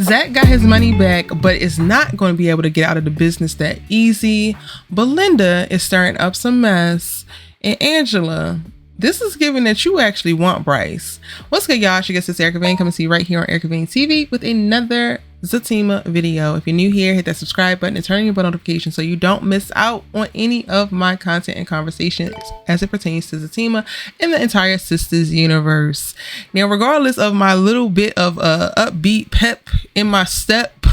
Zach got his money back, but is not going to be able to get out of the business that easy. Belinda is stirring up some mess. And Angela, this is giving that you actually want Bryce. What's good, y'all? She gets this Erica Vane. Come and see right here on Erica Vane TV with another ZATIMA video. If you're new here, hit that subscribe button and turn on your bell notifications so you don't miss out on any of my content and conversations as it pertains to ZATIMA and the entire Sisters universe. Now, regardless of my little bit of upbeat pep in my step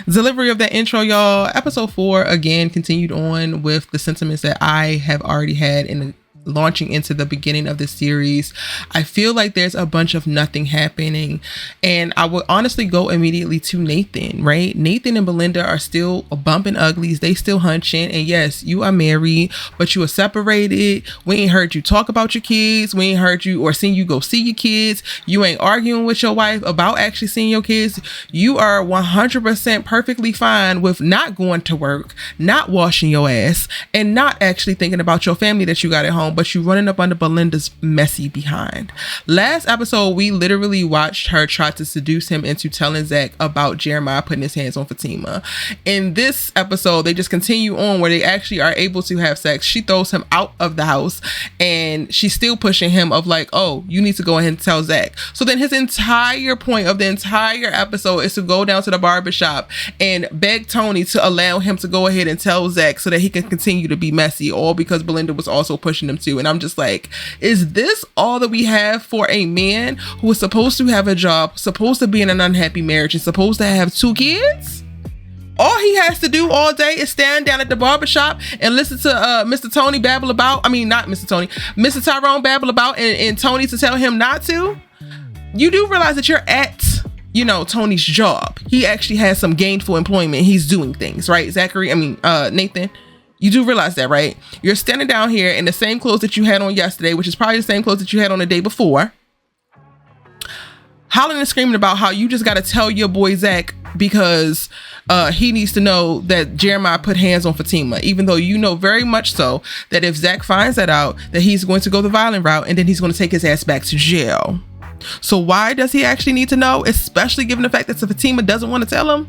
delivery of that intro, y'all, episode 4 again continued on with the sentiments that I have already had in the launching into the beginning of the series. I feel like there's a bunch of nothing happening, and I would honestly go immediately to Nathan, right? Nathan and Belinda are still bumping uglies. They still hunching, and yes, you are married, but you are separated. We ain't heard you talk about your kids. We ain't heard you or seen you go see your kids. You ain't arguing with your wife about actually seeing your kids. You are 100% perfectly fine with not going to work, not washing your ass, and not actually thinking about your family that you got at home, but you running up under Belinda's messy behind. Last episode, we literally watched her try to seduce him into telling Zach about Jeremiah putting his hands on Fatima. In this episode, they just continue on where they actually are able to have sex. She throws him out of the house, and she's still pushing him of like, oh, you need to go ahead and tell Zach. So then his entire point of the entire episode is to go down to the barbershop and beg Tony to allow him to go ahead and tell Zach so that he can continue to be messy, all because Belinda was also pushing him to. And I'm just like, is this all that we have for a man who is supposed to have a job, supposed to be in an unhappy marriage, and supposed to have 2 kids? All he has to do all day is stand down at the barbershop and listen to Mr. Tony babble about, Mr. Tyrone babble about and Tony to tell him not to. You do realize that you're at, Tony's job. He actually has some gainful employment. He's doing things, right? Nathan. You do realize that, right? You're standing down here in the same clothes that you had on yesterday, which is probably the same clothes that you had on the day before, hollering and screaming about how you just got to tell your boy Zach because he needs to know that Jeremiah put hands on Fatima, even though you know very much so that if Zach finds that out, that he's going to go the violent route and then he's going to take his ass back to jail. So why does he actually need to know, especially given the fact that Fatima doesn't want to tell him?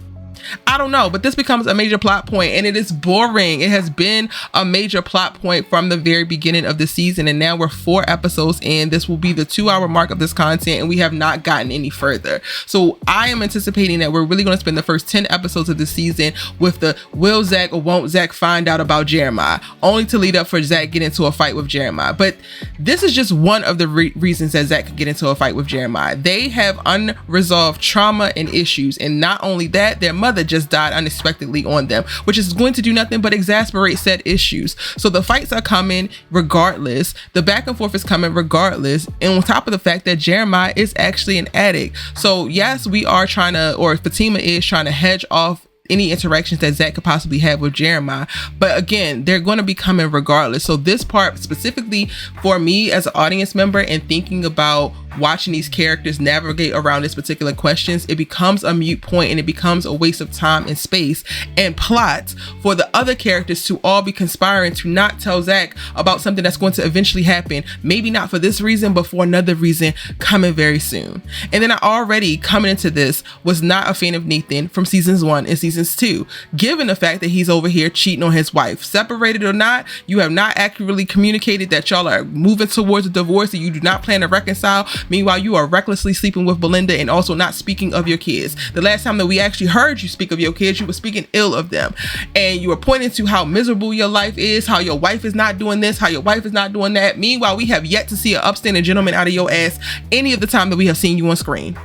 I don't know, but this becomes a major plot point, and it is boring. It has been a major plot point from the very beginning of the season, and now we're 4 episodes in. This will be the 2-hour mark of this content, and we have not gotten any further. So I am anticipating that we're really going to spend the first 10 episodes of this season with the will Zach or won't Zach find out about Jeremiah, only to lead up for Zach get into a fight with Jeremiah. But this is just one of the reasons that Zach could get into a fight with Jeremiah. They have unresolved trauma and issues, and not only that, their mother just died unexpectedly on them, which is going to do nothing but exacerbate said issues. So the fights are coming regardless. The back and forth is coming regardless. And on top of the fact that Jeremiah is actually an addict. So yes, Fatima is trying to hedge off any interactions that Zach could possibly have with Jeremiah. But again, they're going to be coming regardless. So this part specifically for me as an audience member and thinking about watching these characters navigate around this particular questions, it becomes a moot point and it becomes a waste of time and space and plot for the other characters to all be conspiring to not tell Zach about something that's going to eventually happen. Maybe not for this reason, but for another reason coming very soon. And then I already coming into this was not a fan of Nathan from seasons 1 and seasons 2, given the fact that he's over here cheating on his wife. Separated or not, you have not accurately communicated that y'all are moving towards a divorce and you do not plan to reconcile. Meanwhile, you are recklessly sleeping with Belinda and also not speaking of your kids. The last time that we actually heard you speak of your kids, you were speaking ill of them. And you were pointing to how miserable your life is, how your wife is not doing this, how your wife is not doing that. Meanwhile, we have yet to see an upstanding gentleman out of your ass any of the time that we have seen you on screen.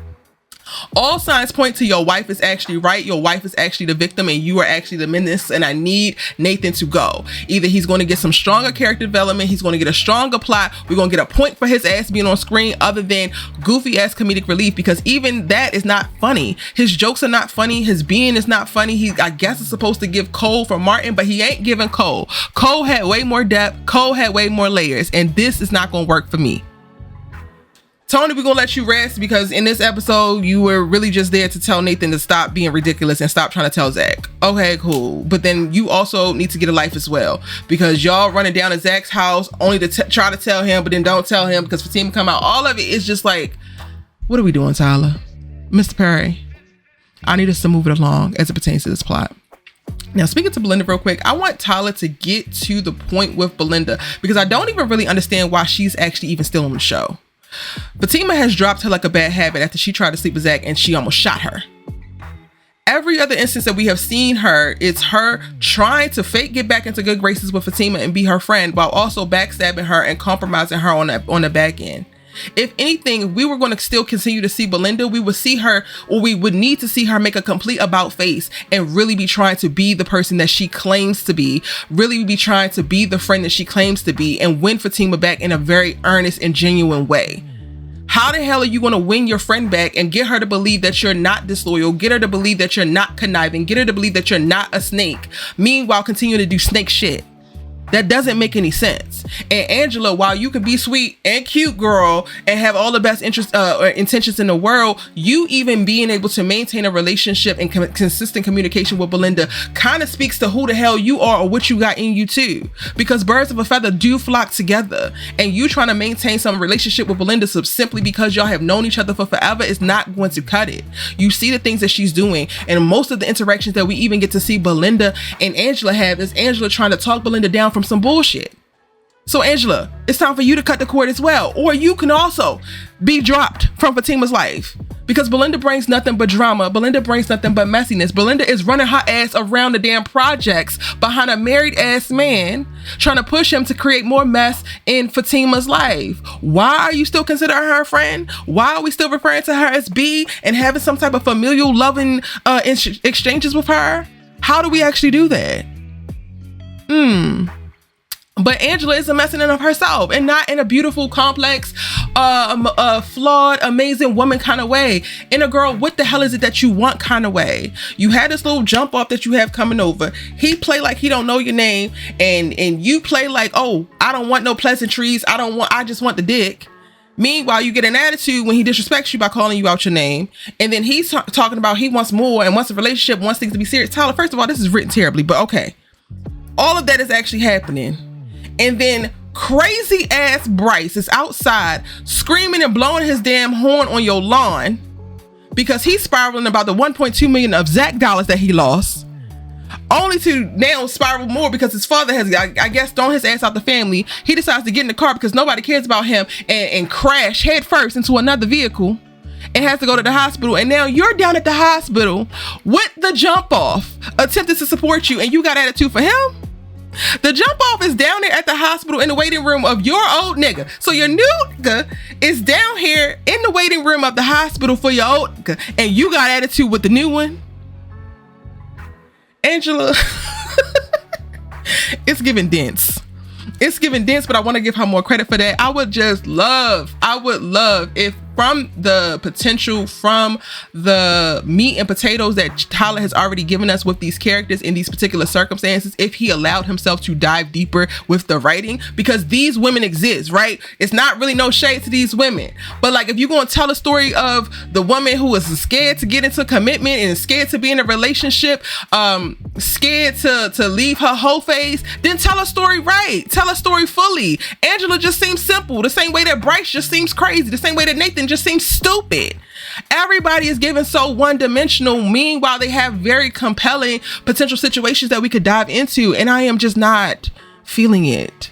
All signs point to your wife is actually right. Your wife is actually the victim and you are actually the menace, and I need Nathan to go. Either he's going to get some stronger character development, he's going to get a stronger plot, we're going to get a point for his ass being on screen other than goofy ass comedic relief, because even that is not funny. His jokes are not funny, his being is not funny. I guess is supposed to give Cole for Martin, but he ain't giving Cole. Cole had way more depth, Cole had way more layers, and this is not going to work for me. Tony, we're gonna let you rest because in this episode you were really just there to tell Nathan to stop being ridiculous and stop trying to tell Zach. Okay, cool. But then you also need to get a life as well, because y'all running down to Zach's house only to try to tell him, but then don't tell him because Fatima come out. All of it is just like, what are we doing, Tyler? Mr. Perry? I need us to move it along as it pertains to this plot. Now, speaking to Belinda real quick, I want Tyler to get to the point with Belinda because I don't even really understand why she's actually even still on the show. Fatima has dropped her like a bad habit after she tried to sleep with Zach and she almost shot her. Every other instance that we have seen her, it's her trying to fake get back into good graces with Fatima and be her friend while also backstabbing her and compromising her on the back end. If anything, if we were going to still continue to see Belinda, we would see her, or we would need to see her make a complete about face and really be trying to be the person that she claims to be, really be trying to be the friend that she claims to be, and win Fatima back in a very earnest and genuine way. How the hell are you going to win your friend back and get her to believe that you're not disloyal, get her to believe that you're not conniving, get her to believe that you're not a snake, meanwhile continue to do snake shit? That doesn't make any sense. And Angela, while you can be sweet and cute, girl, and have all the best intentions in the world, you even being able to maintain a relationship and consistent communication with Belinda kind of speaks to who the hell you are or what you got in you too. Because birds of a feather do flock together, and you trying to maintain some relationship with Belinda simply because y'all have known each other for forever is not going to cut it. You see the things that she's doing, and most of the interactions that we even get to see Belinda and Angela have is Angela trying to talk Belinda down from some bullshit. So Angela, it's time for you to cut the cord as well, or you can also be dropped from Fatima's life, because Belinda brings nothing but drama. Belinda brings nothing but messiness. Belinda is running her ass around the damn projects behind a married ass man, trying to push him to create more mess in Fatima's life. Why are you still considering her a friend? Why are we still referring to her as B and having some type of familial loving exchanges with her? How do we actually do that? But Angela is a messing of herself, and not in a beautiful, complex, flawed, amazing woman kind of way. In a girl, what the hell is it that you want kind of way. You had this little jump off that you have coming over. He play like he don't know your name, and you play like, oh, I don't want no pleasantries. I just want the dick. Meanwhile, you get an attitude when he disrespects you by calling you out your name. And then he's talking about he wants more and wants a relationship, wants things to be serious. Tyler, first of all, this is written terribly, but okay. All of that is actually happening. And then crazy ass Bryce is outside screaming and blowing his damn horn on your lawn because he's spiraling about the 1.2 million of Zach dollars that he lost, only to now spiral more because his father has, I guess, thrown his ass out the family. He decides to get in the car because nobody cares about him and crash head first into another vehicle and has to go to the hospital. And now you're down at the hospital with the jump off attempting to support you, and you got attitude for him? The jump off is down there at the hospital in the waiting room of your old nigga. So your new nigga is down here in the waiting room of the hospital for your old nigga, and you got attitude with the new one? Angela, it's giving dense. It's giving dense, but I want to give her more credit for that. I would love if from the potential, from the meat and potatoes that Tyler has already given us with these characters in these particular circumstances, if he allowed himself to dive deeper with the writing, because these women exist, right? It's not really no shade to these women, but like if you're going to tell a story of the woman who is scared to get into commitment and scared to be in a relationship, scared to leave her whole phase, then tell a story right. Tell a story fully. Angela just seems simple, the same way that Bryce just seems crazy, the same way that Nathan just seems stupid. Everybody is given so one-dimensional. Meanwhile, they have very compelling potential situations that we could dive into, and I am just not feeling it.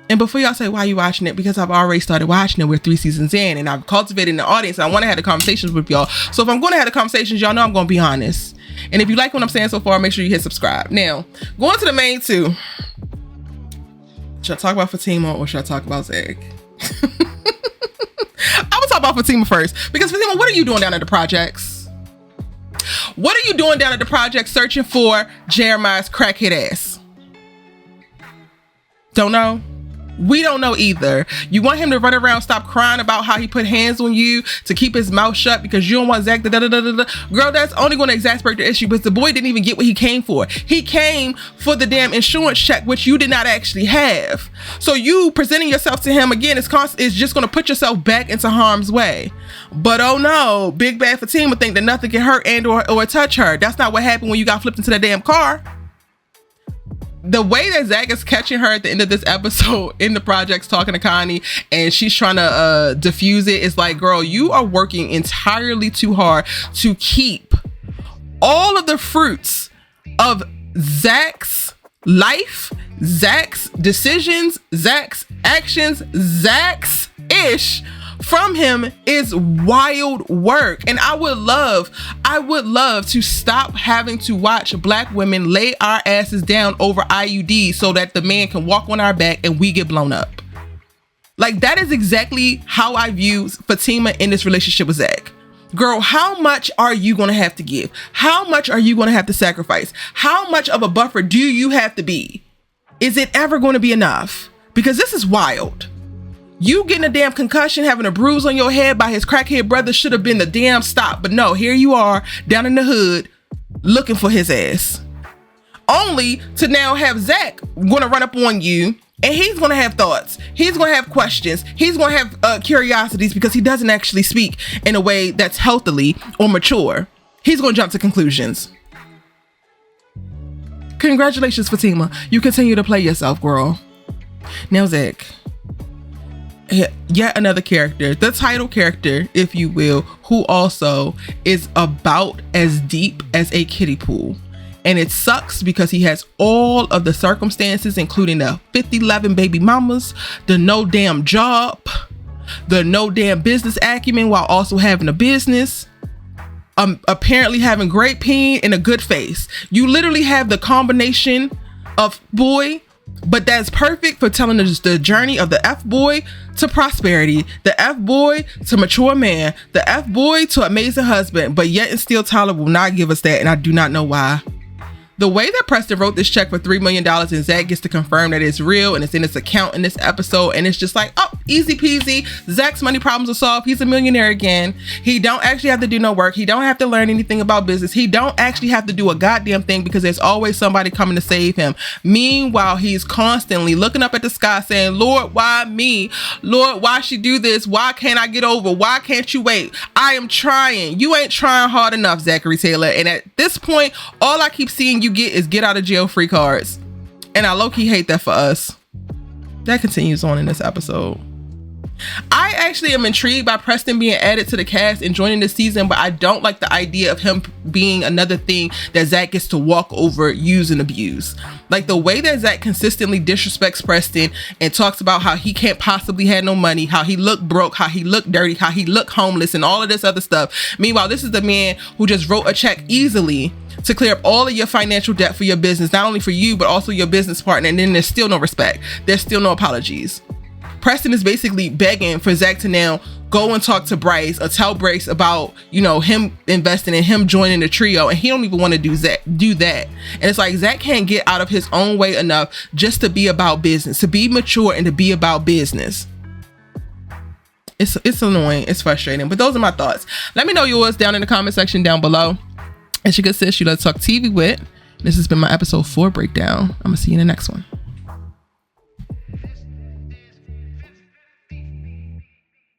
And before y'all say, why are you watching it? Because I've already started watching it. We're 3 seasons in, and I've cultivated an audience. And I want to have the conversations with y'all. So if I'm going to have the conversations, y'all know I'm going to be honest. And if you like what I'm saying so far, make sure you hit subscribe. Now, going to the main two. Should I talk about Fatima or should I talk about Zach? I would talk about Fatima first, because Fatima, what are you doing down at the projects? What are you doing down at the projects searching for Jeremiah's crackhead ass? Don't know. We don't know either. You want him to run around, stop crying about how he put hands on you to keep his mouth shut because you don't want Zach to Girl, that's only going to exasperate the issue, because the boy didn't even get what he came for. He came for the damn insurance check, which you did not actually have. So you presenting yourself to him again is just going to put yourself back into harm's way. But oh no, big bad Fatima think that nothing can hurt and or touch her. That's not what happened when you got flipped into that damn car. The way that Zach is catching her at the end of this episode in the projects talking to Connie, and she's trying to diffuse it, is like, girl, you are working entirely too hard to keep all of the fruits of Zach's life, Zach's decisions, Zach's actions, Zach's ish from him is wild work. And I would love to stop having to watch black women lay our asses down over IUDs so that the man can walk on our back and we get blown up. Like, that is exactly how I view Fatima in this relationship with Zach. Girl, how much are you going to have to give? How much are you going to have to sacrifice? How much of a buffer do you have to be? Is it ever going to be enough? Because this is wild. You getting a damn concussion, having a bruise on your head by his crackhead brother should have been the damn stop. But no, here you are down in the hood looking for his ass. Only to now have Zach going to run up on you, and he's going to have thoughts. He's going to have questions. He's going to have curiosities because he doesn't actually speak in a way that's healthily or mature. He's going to jump to conclusions. Congratulations, Fatima. You continue to play yourself, girl. Now, Zach. Yet another character, the title character, if you will, who also is about as deep as a kiddie pool. And it sucks because he has all of the circumstances, including the 50-11 baby mamas, the no damn job, the no damn business acumen while also having a business, apparently having great pain and a good face. You literally have the combination of boy, but that's perfect for telling us the journey of the F-boy to prosperity, the F-boy to mature man, the F-boy to amazing husband, but yet and still Tyler will not give us that, and I do not know why. The way that Preston wrote this check for $3 million and Zach gets to confirm that it's real and it's in his account in this episode, and it's just like, oh, easy peasy. Zach's money problems are solved. He's a millionaire again. He don't actually have to do no work. He don't have to learn anything about business. He don't actually have to do a goddamn thing because there's always somebody coming to save him. Meanwhile, he's constantly looking up at the sky saying, Lord, why me? Lord, why she do this? Why can't I get over? Why can't you wait? I am trying. You ain't trying hard enough, Zachary Taylor. And at this point, all I keep seeing you get is get out of jail free cards, and I low-key hate that for us. That continues on in this episode. I actually am intrigued by Preston being added to the cast and joining this season, but I don't like the idea of him being another thing that Zach gets to walk over, use, and abuse. Like the way that Zach consistently disrespects Preston and talks about how he can't possibly have no money, how he looked broke, how he looked dirty, how he looked homeless, and all of this other stuff. Meanwhile, this is the man who just wrote a check easily to clear up all of your financial debt for your business, not only for you, but also your business partner. And then there's still no respect. There's still no apologies. Preston is basically begging for Zach to now go and talk to Bryce or tell Bryce about, you know, him investing in him joining the trio, and he don't even want to do that. And it's like Zach can't get out of his own way enough just to be about business, to be mature and to be about business. It's annoying. It's frustrating. But those are my thoughts. Let me know yours down in the comment section down below. It's your good sis, you Let's Talk TV with. This has been my episode 4 breakdown. I'm gonna see you in the next one.